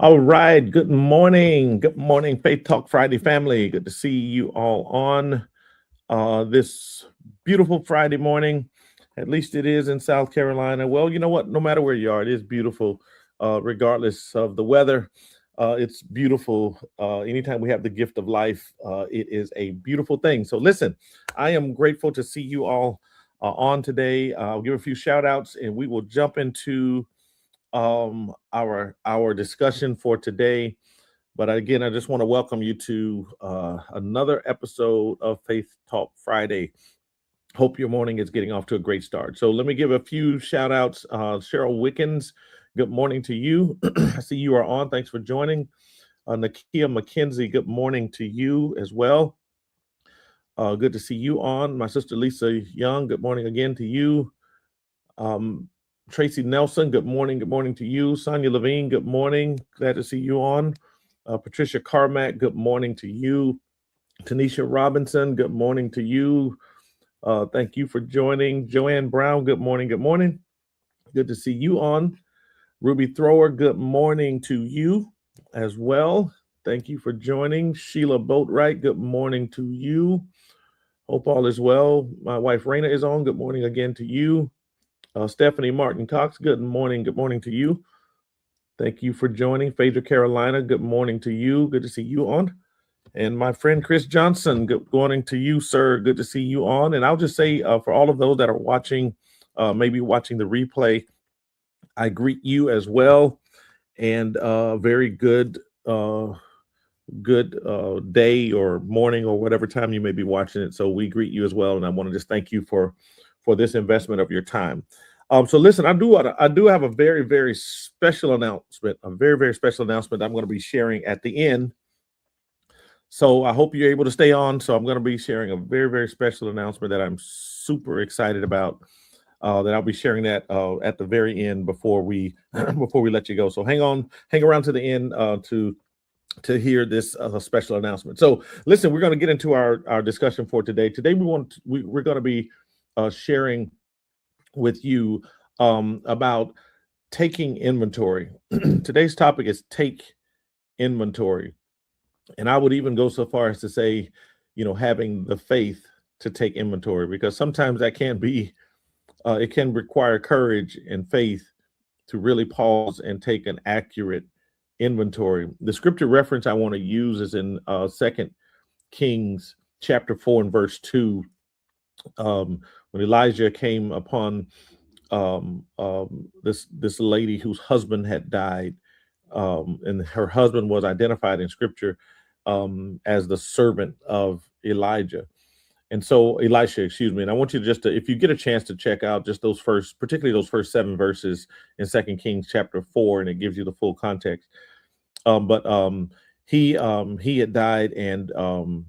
All right. Good morning. Good morning, Faith Talk Friday family. Good to see you all on this beautiful Friday morning. At least it is in South Carolina. Well, you know what? No matter where you are, it is beautiful, regardless of the weather. It's beautiful. Anytime we have the gift of life, it is a beautiful thing. So, listen, I am grateful to see you all on today. I'll give a few shout outs and we will jump into our discussion for today. But again, I just want to welcome you to another episode of Faith Talk Friday. Hope your morning is getting off to a great start. So let me give a few shout outs. Cheryl Wickens, good morning to you. I see you are on. Thanks for joining. Nakia McKenzie, good morning to you as well. Good to see you on. My sister Lisa Young, good morning again to you. Um, Tracy Nelson, good morning. Good morning to you. Sonia Levine, good morning. Glad to see you on. Patricia Carmack, good morning to you. Tanisha Robinson, good morning to you. Thank you for joining. Joanne Brown, good morning. Good morning. Good to see you on. Ruby Thrower, good morning to you as well. Thank you for joining. Sheila Boatwright, good morning to you. Hope all is well. My wife Raina is on. Good morning again to you. Stephanie Martin Cox, good morning. Good morning to you. Thank you for joining. Phaedra Carolina, good morning to you. Good to see you on. And my friend Chris Johnson, good morning to you, sir. Good to see you on. And I'll just say for all of those that are watching, maybe watching the replay, I greet you as well. And very good day or morning or whatever time you may be watching it. So we greet you as well. And I want to just thank you for this investment of your time. So listen, I do have a very special announcement, a very special announcement I'm going to be sharing at the end. So I hope you're able to stay on. So I'm going to be sharing a very special announcement that I'm super excited about. That I'll be sharing that at the very end before we before we let you go. So hang around to the end to hear this special announcement. So listen, we're going to get into our discussion for today. Today we're going to be sharing with you about taking inventory. Today's topic is take inventory. And I would even go so far as to say, having the faith to take inventory, because sometimes that can be, it can require courage and faith to really pause and take an accurate inventory. The scripture reference I want to use is in 2 Kings chapter 4 and verse 2. When Elijah came upon this lady whose husband had died, and her husband was identified in scripture as the servant of Elijah. And so Elisha, excuse me. And I want you to if you get a chance to check out just particularly those first 7 verses in 2 Kings chapter 4, and it gives you the full context. But he had died, and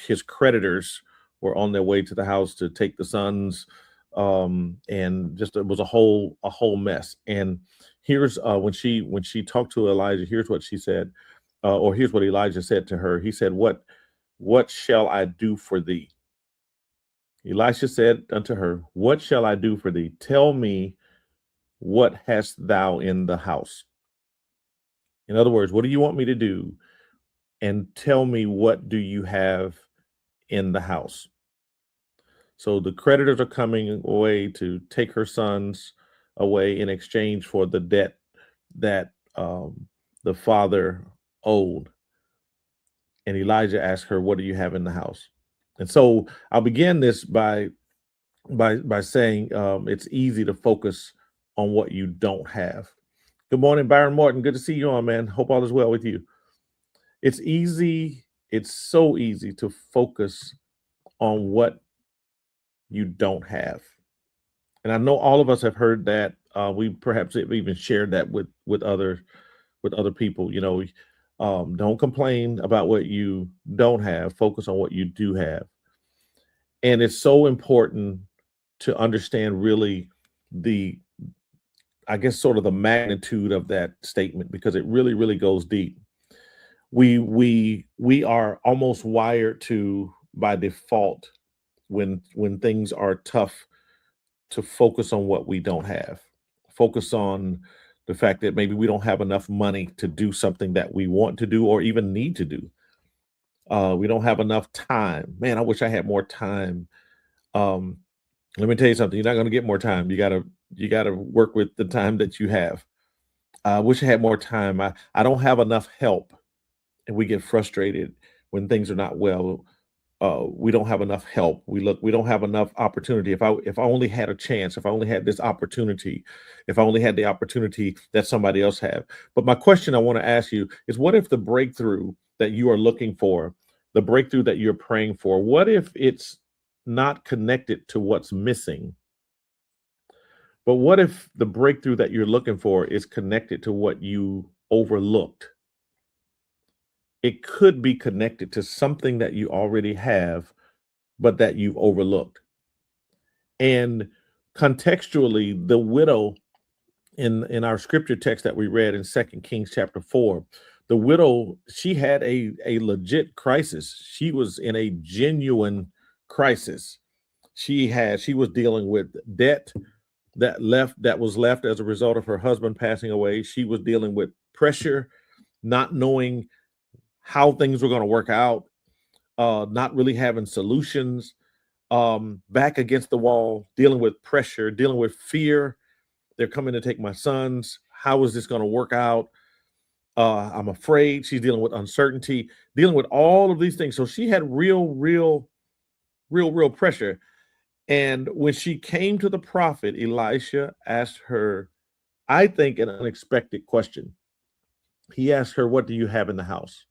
his creditors were on their way to the house to take the sons, and just it was a whole mess. And here's when she talked to Elijah. Here's what she said, or here's what Elijah said to her. He said, "What shall I do for thee?" Elisha said unto her, "What shall I do for thee? Tell me, what hast thou in the house?" In other words, what do you want me to do? And tell me, what do you have in the house? So the creditors are coming away to take her sons away in exchange for the debt that the father owed. And Elijah asked her, "What do you have in the house?" And so I'll begin this by saying it's easy to focus on what you don't have. Good morning, Byron Morton. Good to see you on, man. Hope all is well with you. It's easy. It's so easy to focus on what you don't have. And I know all of us have heard that. We perhaps have even shared that with other people. Don't complain about what you don't have. Focus on what you do have. And it's so important to understand really the, I guess, sort of the magnitude of that statement, because it really goes deep. We are almost wired to, by default, when things are tough, to focus on what we don't have, focus on the fact that maybe we don't have enough money to do something that we want to do or even need to do. We don't have enough time. Man, I wish I had more time. Um, Let me tell you something. You're not going to get more time. You gotta work with the time that you have. I wish I had more time. I don't have enough help, and we get frustrated when things are not well. We don't have enough help. We don't have enough opportunity. If I only had a chance, if I only had this opportunity, if I only had the opportunity that somebody else had. But my question I want to ask you is, what if the breakthrough that you are looking for, the breakthrough that you're praying for, what if it's not connected to what's missing? But what if the breakthrough that you're looking for is connected to what you overlooked? It could be connected to something that you already have, but that you've overlooked. And contextually, the widow in our scripture text that we read in Second Kings chapter 4, the widow, she had a legit crisis. She was in a genuine crisis. She was dealing with debt that was left as a result of her husband passing away. She was dealing with pressure, not knowing how things were going to work out, not really having solutions, back against the wall, dealing with pressure, dealing with fear. They're coming to take my sons. How is this going to work out? I'm afraid. She's dealing with uncertainty, dealing with all of these things. So she had real pressure. And when she came to the prophet, Elisha asked her, I think, an unexpected question. He asked her, what do you have in the house?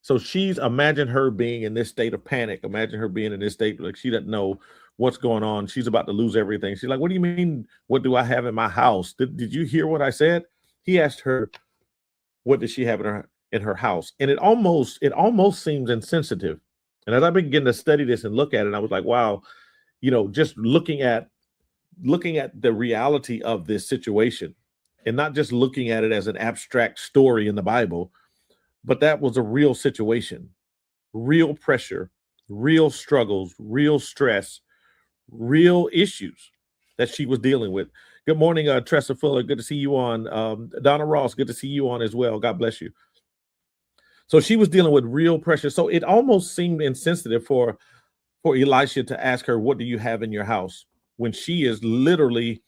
So imagine her being in this state of panic. Imagine her being in this state like she doesn't know what's going on. She's about to lose everything. She's like, what do you mean? What do I have in my house? Did you hear what I said? He asked her, what does she have in her house? And it almost seems insensitive. And as I began to study this and look at it, I was like, wow, just looking at the reality of this situation and not just looking at it as an abstract story in the Bible, but that was a real situation, real pressure, real struggles, real stress, real issues that she was dealing with. Good morning, Tressa Fuller. Good to see you on. Donna Ross, good to see you on as well. God bless you. So she was dealing with real pressure. So it almost seemed insensitive for Elisha to ask her, what do you have in your house? When she is literally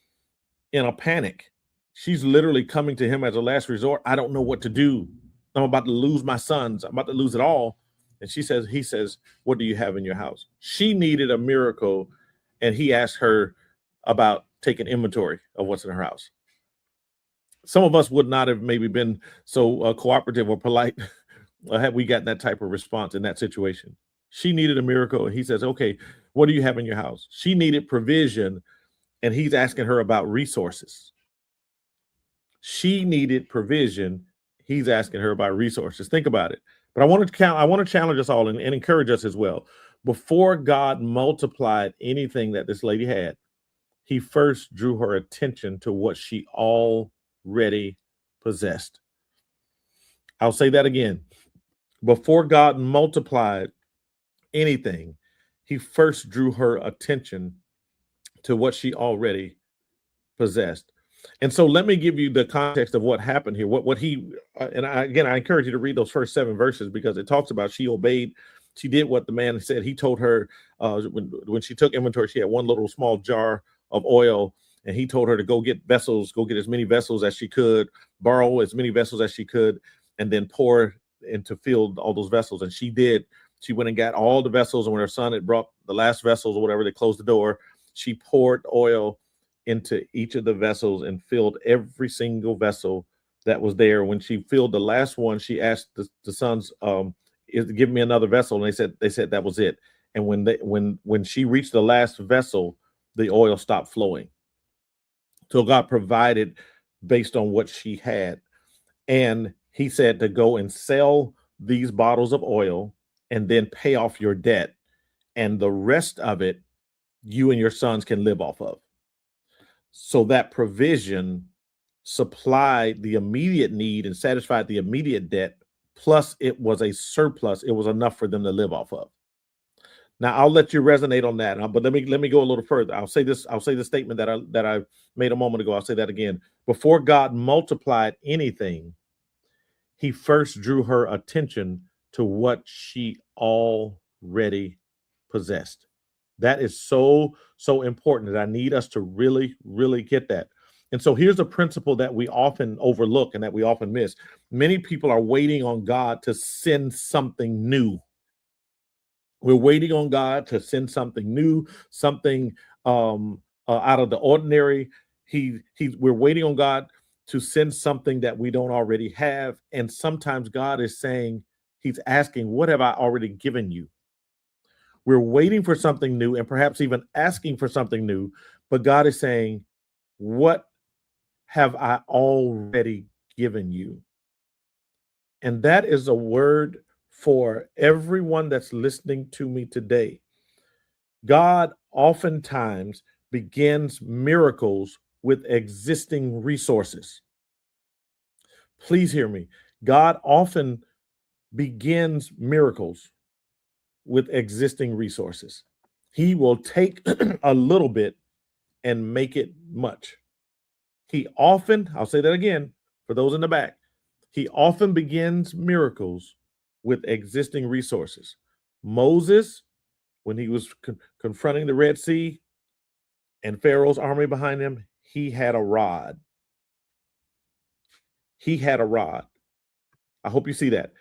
in a panic. She's literally coming to him as a last resort. I don't know what to do. I'm about to lose my sons. I'm about to lose it all. And he says, what do you have in your house? She needed a miracle. And he asked her about taking inventory of what's in her house. Some of us would not have maybe been so cooperative or polite had we gotten that type of response in that situation. She needed a miracle. And he says, okay, what do you have in your house? She needed provision. And he's asking her about resources. She needed provision. He's asking her about resources. Think about it. But I want to challenge us all and encourage us as well. Before God multiplied anything that this lady had, he first drew her attention to what she already possessed. I'll say that again. Before God multiplied anything, he first drew her attention to what she already possessed. And so let me give you the context of what happened here. I encourage you to read those first 7 verses because it talks about she obeyed. She did what the man said. He told her when she took inventory, she had one little small jar of oil, and he told her to go get vessels, go get as many vessels as she could, borrow as many vessels as she could, and then pour into fill all those vessels. And she did. She went and got all the vessels, and when her son had brought the last vessels or whatever, they closed the door. She poured oil into each of the vessels and filled every single vessel that was there. When she filled the last one, she asked the sons, give me another vessel. And they said that was it. And when she reached the last vessel, the oil stopped flowing. So God provided based on what she had. And he said to go and sell these bottles of oil and then pay off your debt. And the rest of it, you and your sons can live off of. So that provision supplied the immediate need and satisfied the immediate debt. Plus, it was a surplus. It was enough for them to live off of. Now I'll let you resonate on that, but let me go a little further. I'll say this. I'll say the statement that I made a moment ago. I'll say that again. Before God multiplied anything, He first drew her attention to what she already possessed. That is so important that I need us to really get that. And so here's a principle that we often overlook and that we often miss. Many people are waiting on God to send something new. We're waiting on God to send something new, something out of the ordinary. We're waiting on God to send something that we don't already have. And sometimes God is saying, He's asking, what have I already given you? We're waiting for something new and perhaps even asking for something new. But God is saying, what have I already given you? And that is a word for everyone that's listening to me today. God oftentimes begins miracles with existing resources. Please hear me. God often begins miracles with existing resources. He will take a little bit and make it much. He often, I'll say that again for those in the back, He often begins miracles with existing resources. Moses, when he was confronting the Red Sea and Pharaoh's army behind him, he had a rod. He had a rod. I hope you see that.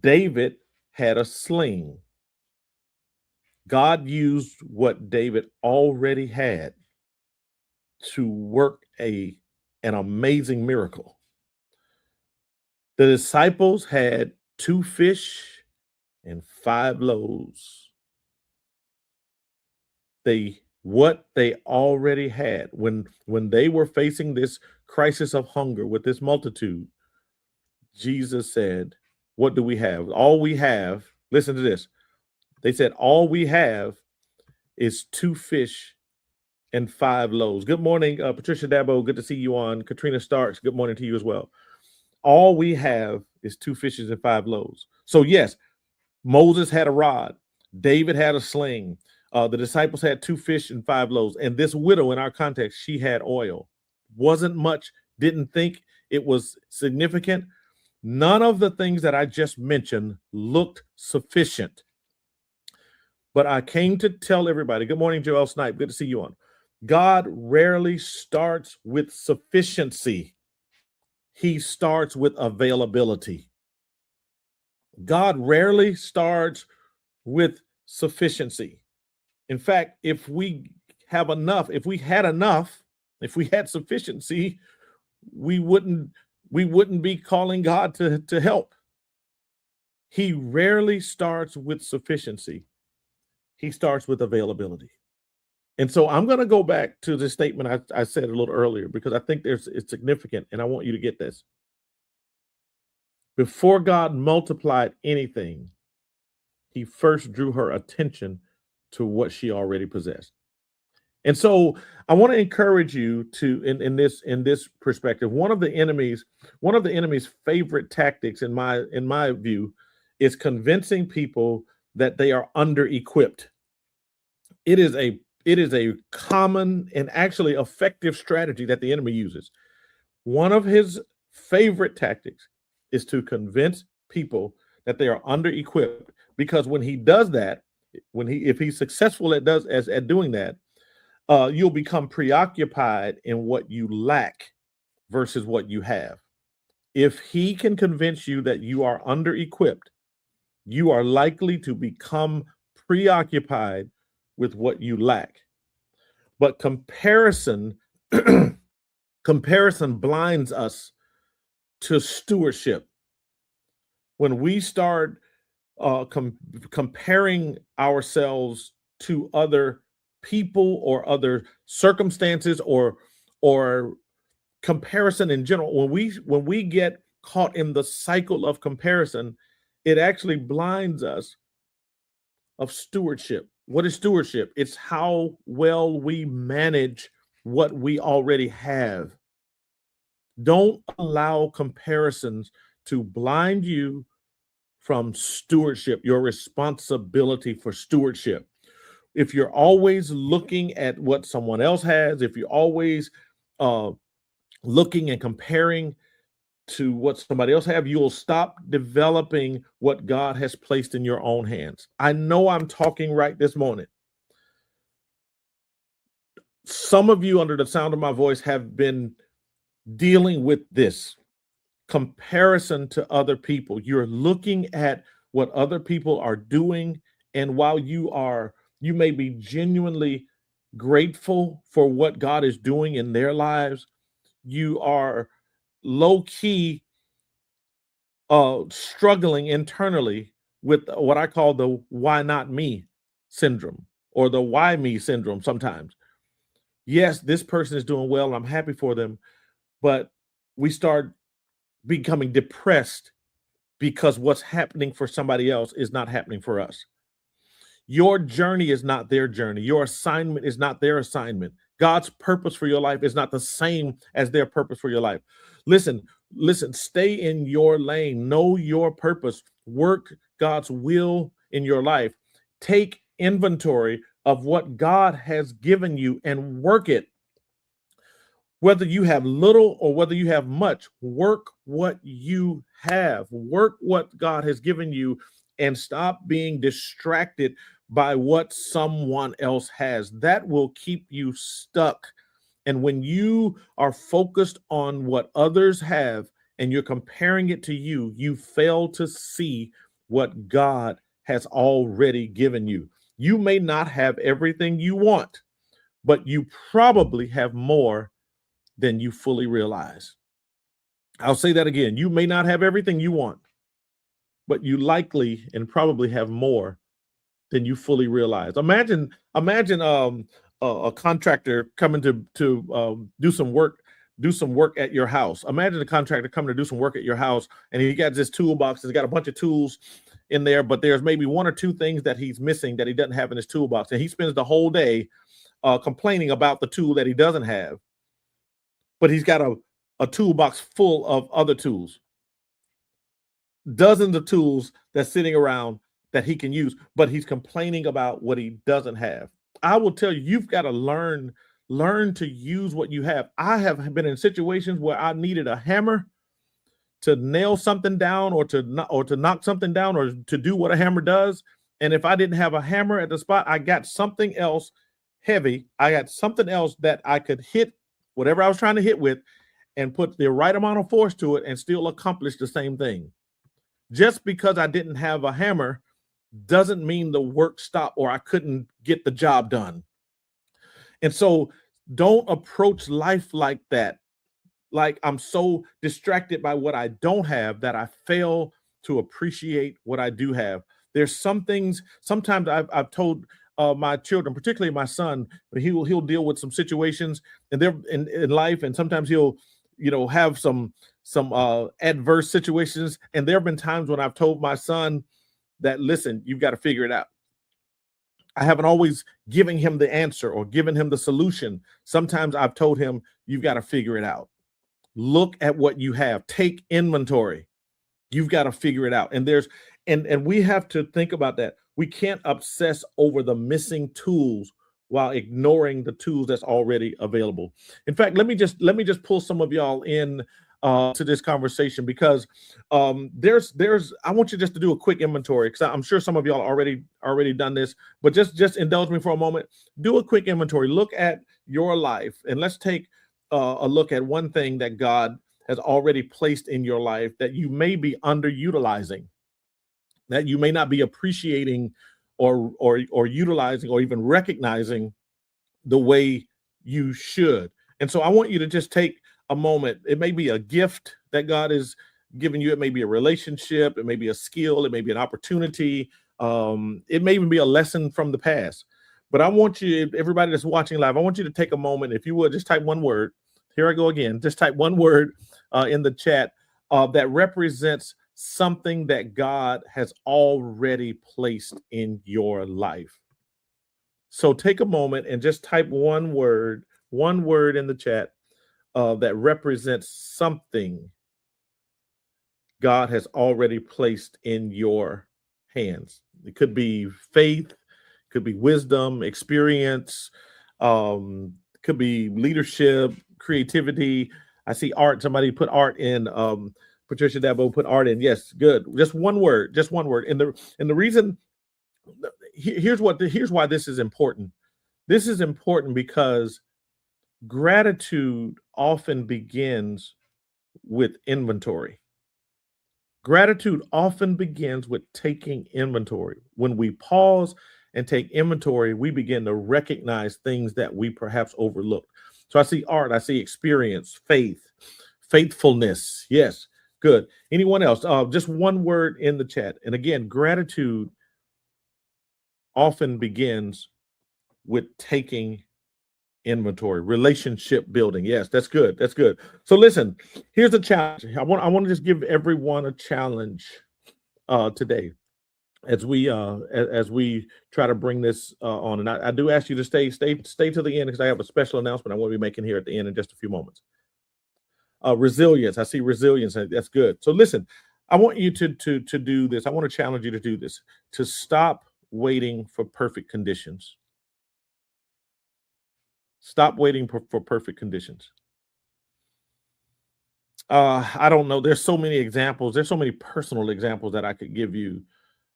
David had a sling. God used what David already had to work an amazing miracle. The disciples had 2 fish and 5 loaves. What they already had when they were facing this crisis of hunger with this multitude, Jesus said, what do we have? All we have, listen to this. They said, all we have is 2 fish and 5 loaves. Good morning, Patricia Dabo. Good to see you on. Katrina Starks, good morning to you as well. All we have is 2 fishes and 5 loaves. So yes, Moses had a rod. David had a sling. The disciples had 2 fish and 5 loaves. And this widow, in our context, she had oil. Wasn't much, didn't think it was significant. None of the things that I just mentioned looked sufficient. But I came to tell everybody, good morning, Joel Snipe. Good to see you on. God rarely starts with sufficiency. He starts with availability. God rarely starts with sufficiency. In fact, if we have enough, if we had enough, if we had sufficiency, we wouldn't be calling God to help. He rarely starts with sufficiency. He starts with availability. And so I'm going to go back to the statement I said a little earlier because I think it's significant and I want you to get this. Before God multiplied anything, He first drew her attention to what she already possessed. And so I want to encourage you to in this perspective, one of the enemy's favorite tactics in my view is convincing people that they are under-equipped. It is a common and actually effective strategy that the enemy uses. One of his favorite tactics is to convince people that they are under-equipped, because when he does that, if he's successful at doing that, you'll become preoccupied in what you lack versus what you have. If he can convince you that you are under-equipped, you are likely to become preoccupied with what you lack. But comparison blinds us to stewardship. When we start comparing ourselves to other people or other circumstances or comparison in general, when we get caught in the cycle of comparison, it actually blinds us of stewardship. What is stewardship? It's how well we manage what we already have. Don't allow comparisons to blind you from stewardship, your responsibility for stewardship. If you're always looking at what someone else has, if you're always uh, looking and comparing to what somebody else have, you'll stop developing what God has placed in your own hands. I know I'm talking right this moment. Some of you under the sound of my voice have been dealing with this comparison to other people. You're looking at what other people are doing, and while you may be genuinely grateful for what God is doing in their lives, you are low key struggling internally with what I call the why not me syndrome, or the why me syndrome sometimes. Yes, this person is doing well, and I'm happy for them, but we start becoming depressed because what's happening for somebody else is not happening for us. Your journey is not their journey. Your assignment is not their assignment. God's purpose for your life is not the same as their purpose for your life. Listen, stay in your lane. Know your purpose. Work God's will in your life. Take inventory of what God has given you and work it. Whether you have little or whether you have much, work what you have. Work what God has given you and stop being distracted by what someone else has. That will keep you stuck. And when you are focused on what others have and you're comparing it to you, you fail to see what God has already given you. You may not have everything you want, but you probably have more than you fully realize. I'll say that again. You may not have everything you want, but you likely and probably have more than you fully realize. Imagine a contractor coming to do some work at your house. Imagine a contractor coming to do some work at your house, and he got this toolbox. He's got a bunch of tools in there, but there's maybe one or two things that he's missing that he doesn't have in his toolbox, and he spends the whole day complaining about the tool that he doesn't have. But he's got a toolbox full of other tools, dozens of tools that's sitting around that he can use, but he's complaining about what he doesn't have. I will tell you, you've got to learn to use what you have. I have been in situations where I needed a hammer to nail something down, or to knock something down, or to do what a hammer does. And if I didn't have a hammer at the spot, I got something else heavy. I got something else that I could hit whatever I was trying to hit with and put the right amount of force to it and still accomplish the same thing. Just because I didn't have a hammer doesn't mean the work stopped or I couldn't get the job done. And so don't approach life like that. Like, I'm so distracted by what I don't have that I fail to appreciate what I do have. There's some things, sometimes I've told my children, particularly my son, he'll deal with some situations and they're in life, and sometimes he'll have some adverse situations. And there have been times when I've told my son that, listen, you've got to figure it out. I haven't always given him the answer or given him the solution. Sometimes I've told him, you've got to figure it out. Look at what you have. Take inventory. You've got to figure it out. And we have to think about that. We can't obsess over the missing tools while ignoring the tools that's already available. In fact, let me just pull some of y'all in to this conversation, because there's I want you just to do a quick inventory, because I'm sure some of y'all already done this, but just indulge me for a moment. Do a quick inventory. Look at your life, and let's take a look at one thing that God has already placed in your life that you may be underutilizing, that you may not be appreciating or utilizing or even recognizing the way you should. And so I want you to just take a moment. It may be a gift that God is giving you. It may be a relationship. It may be a skill. It may be an opportunity. It may even be a lesson from the past. But I want you, everybody that's watching live, I want you to take a moment. If you would, just type one word. Here I go again. Just type one word in the chat that represents something that God has already placed in your life. So take a moment and just type one word in the chat that represents something God has already placed in your hands. It could be faith, could be wisdom, experience, could be leadership, creativity. I see art. Somebody put art in. Patricia Dabo put art in. Yes, good. Just one word. Just one word. And the reason here's why this is important. This is important because gratitude often begins with inventory. Gratitude often begins with taking inventory. When we pause and take inventory, we begin to recognize things that we perhaps overlooked. So I see art, I see experience, faith, faithfulness. Yes, good. Anyone else? Just one word in the chat. And again, gratitude often begins with taking inventory, relationship building. Yes, that's good. That's good. So listen, here's a challenge. I want to just give everyone a challenge today as we try to bring this on. And I do ask you to stay to the end because I have a special announcement I want to be making here at the end in just a few moments. Resilience. I see resilience. That's good. So listen, I want you to do this. I want to challenge you to do this, to stop waiting for perfect conditions. Stop waiting for perfect conditions. I don't know. There's so many examples. There's so many personal examples that I could give you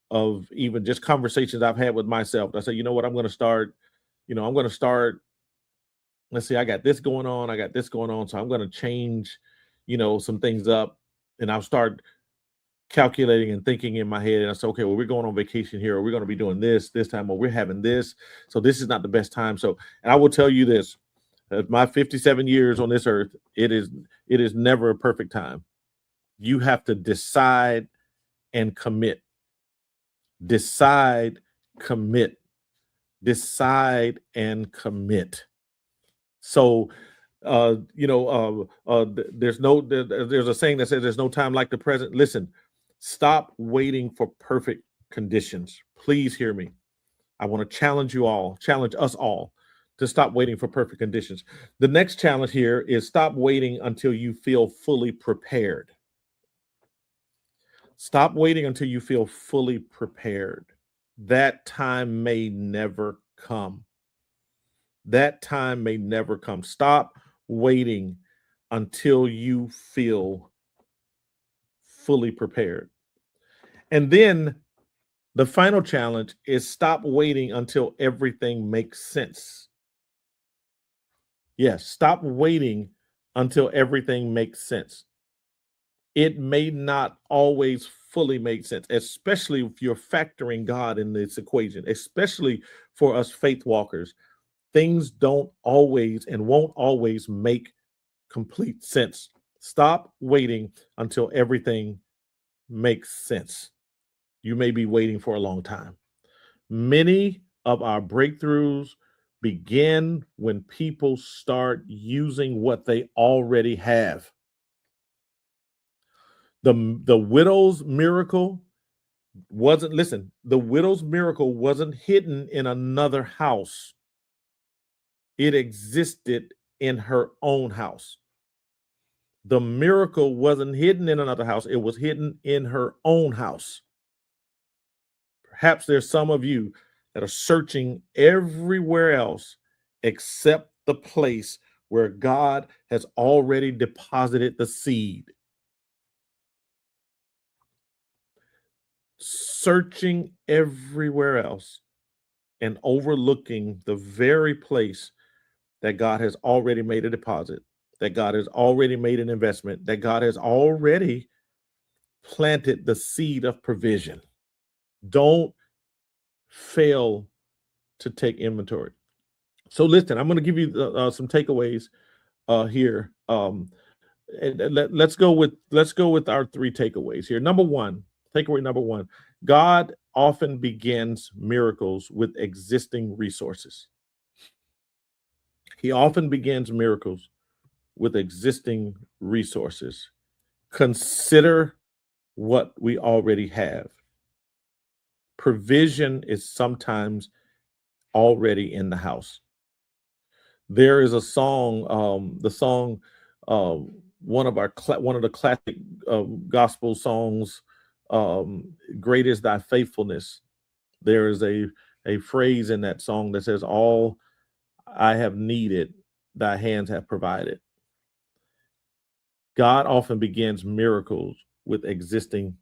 of even just conversations I've had with myself. I say, you know what, I'm going to start. I'm going to start. Let's see, I got this going on. I got this going on. So I'm going to change, some things up, and I'll start calculating and thinking in my head. And I say, okay, well, we're going on vacation here, or we're going to be doing this time, or we're having this. So this is not the best time. So, and I will tell you this. My 57 years on this earth, it is never a perfect time. You have to decide and commit. Decide, commit. Decide and commit. So, there's a saying that says there's no time like the present. Listen, stop waiting for perfect conditions. Please hear me. I want to challenge us all to stop waiting for perfect conditions. The next challenge here is stop waiting until you feel fully prepared. Stop waiting until you feel fully prepared. That time may never come. That time may never come. Stop waiting until you feel fully prepared. And then the final challenge is stop waiting until everything makes sense. Yes, stop waiting until everything makes sense. It may not always fully make sense, especially if you're factoring God in this equation, especially for us faith walkers. Things don't always and won't always make complete sense. Stop waiting until everything makes sense. You may be waiting for a long time. Many of our breakthroughs begin when people start using what they already have. The widow's miracle wasn't hidden in another house. It existed in her own house. The miracle wasn't hidden in another house. It was hidden in her own house. Perhaps there's some of you that are searching everywhere else except the place where God has already deposited the seed. Searching everywhere else and overlooking the very place that God has already made a deposit, that God has already made an investment, that God has already planted the seed of provision. Don't fail to take inventory. So listen, I'm going to give you some takeaways here. Let's go with our three takeaways here. Takeaway number one: God often begins miracles with existing resources. He often begins miracles with existing resources. Consider what we already have. Provision is sometimes already in the house. There is a song, the song one of the classic gospel songs, "Great is Thy faithfulness." There is a phrase in that song that says, "All I have needed, Thy hands have provided." God often begins miracles with existing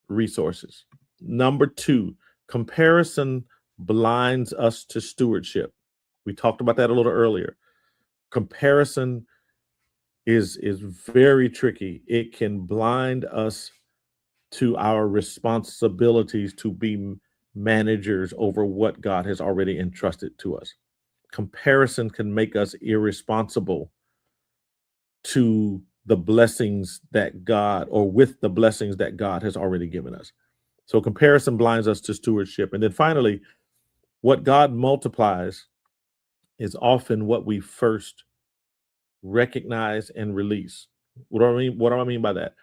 resources. Number two, comparison blinds us to stewardship. We talked about that a little earlier. Comparison is very tricky. It can blind us to our responsibilities to be managers over what God has already entrusted to us. Comparison can make us irresponsible to the blessings that God, or with the blessings that God has already given us. So comparison blinds us to stewardship. And then finally, what God multiplies is often what we first recognize and release. What do I mean? What do I mean by that?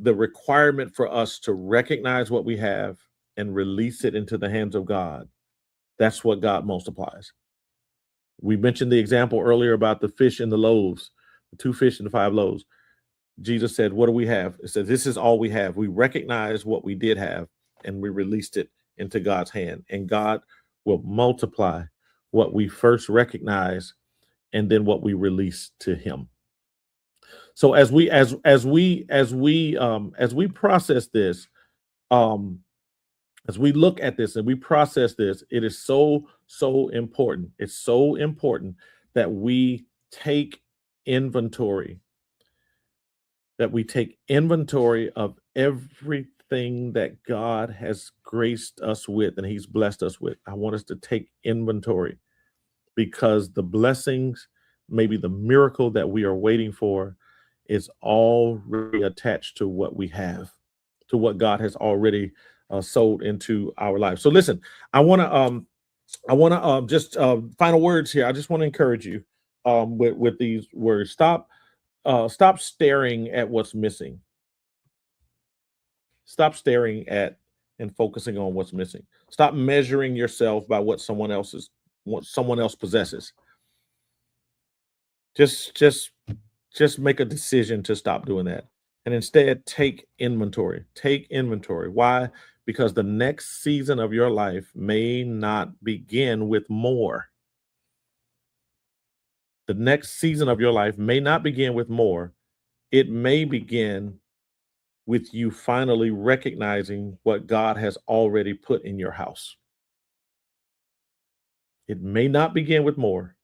The requirement for us to recognize what we have and release it into the hands of God. That's what God multiplies. We mentioned the example earlier about the fish and the loaves, the 2 fish and the 5 loaves. Jesus said, "What do we have?" It said, "This is all we have." We recognize what we did have and we released it into God's hand. And God will multiply what we first recognize and then what we release to Him. So as we process this, um, as we look at this and we process this, it is so important. It's so important that we take inventory, of everything that God has graced us with and He's blessed us with. I want us to take inventory, because the blessings, maybe the miracle that we are waiting for, is already attached to what we have, to what God has already sold into our lives. So listen, I want to just final words here. I just want to encourage you with these words. Stop staring at what's missing. Stop staring at and focusing on what's missing. Stop measuring yourself by what someone else possesses. Just make a decision to stop doing that, and instead take inventory. Take inventory. Why? Because the next season of your life may not begin with more. The next season of your life may not begin with more. It may begin with you finally recognizing what God has already put in your house. It may not begin with more.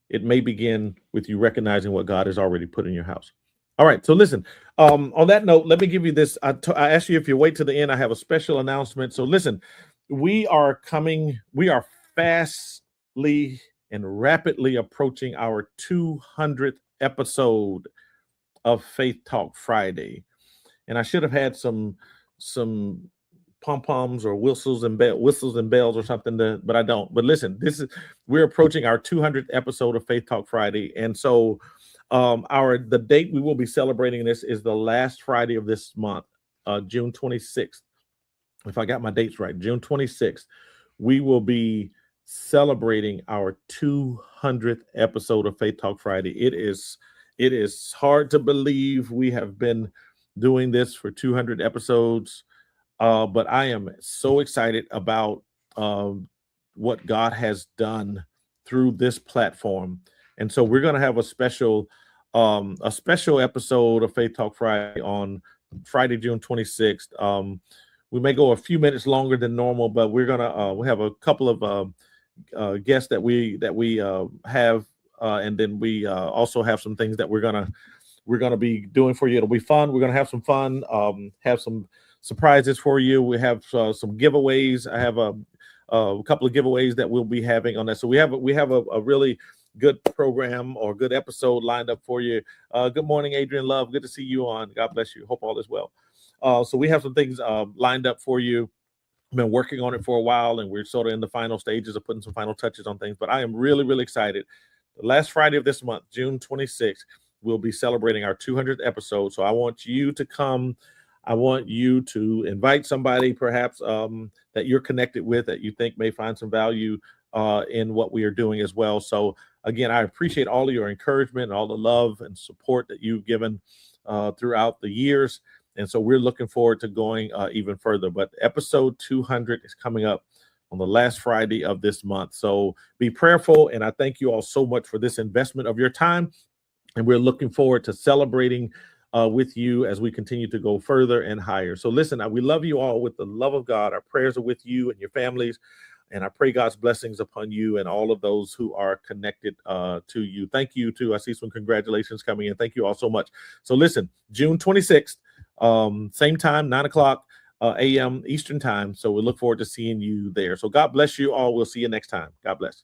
It may begin with you recognizing what God has already put in your house. All right. So listen, on that note, let me give you this. I asked you if you wait to the end, I have a special announcement. So listen, we are fastly and rapidly approaching our 200th episode of Faith Talk Friday. And I should have had some pom-poms or whistles and bells or something, but I don't. But listen, we're approaching our 200th episode of Faith Talk Friday. And so the date we will be celebrating this is the last Friday of this month, June 26th. If I got my dates right, June 26th, we will be celebrating our 200th episode of Faith Talk Friday. It is hard to believe we have been doing this for 200 episodes. But I am so excited about what God has done through this platform. And so we're going to have a special episode of Faith Talk Friday on Friday, June 26th. We may go a few minutes longer than normal, but we have a couple of guests that we have, and then we also have some things that we're gonna be doing for you. It'll be fun. We're gonna have some fun. Have some surprises for you. We have some giveaways. I have a couple of giveaways that we'll be having on that. So we have a really good program or good episode lined up for you. Good morning, Adrian Love. Good to see you on. God bless you. Hope all is well. So we have some things lined up for you. I've been working on it for a while, and we're sort of in the final stages of putting some final touches on things. But I am really, really excited. The last Friday of this month, June 26th, we'll be celebrating our 200th episode. So I want you to come. I want you to invite somebody perhaps that you're connected with that you think may find some value in what we are doing as well. So again, I appreciate all of your encouragement and all the love and support that you've given throughout the years. And so we're looking forward to going even further. But episode 200 is coming up on the last Friday of this month. So be prayerful. And I thank you all so much for this investment of your time. And we're looking forward to celebrating with you as we continue to go further and higher. So listen, we love you all with the love of God. Our prayers are with you and your families. And I pray God's blessings upon you and all of those who are connected to you. Thank you too. I see some congratulations coming in. Thank you all so much. So listen, June 26th, same time, 9 o'clock a.m. Eastern time. So we look forward to seeing you there. So God bless you all. We'll see you next time. God bless.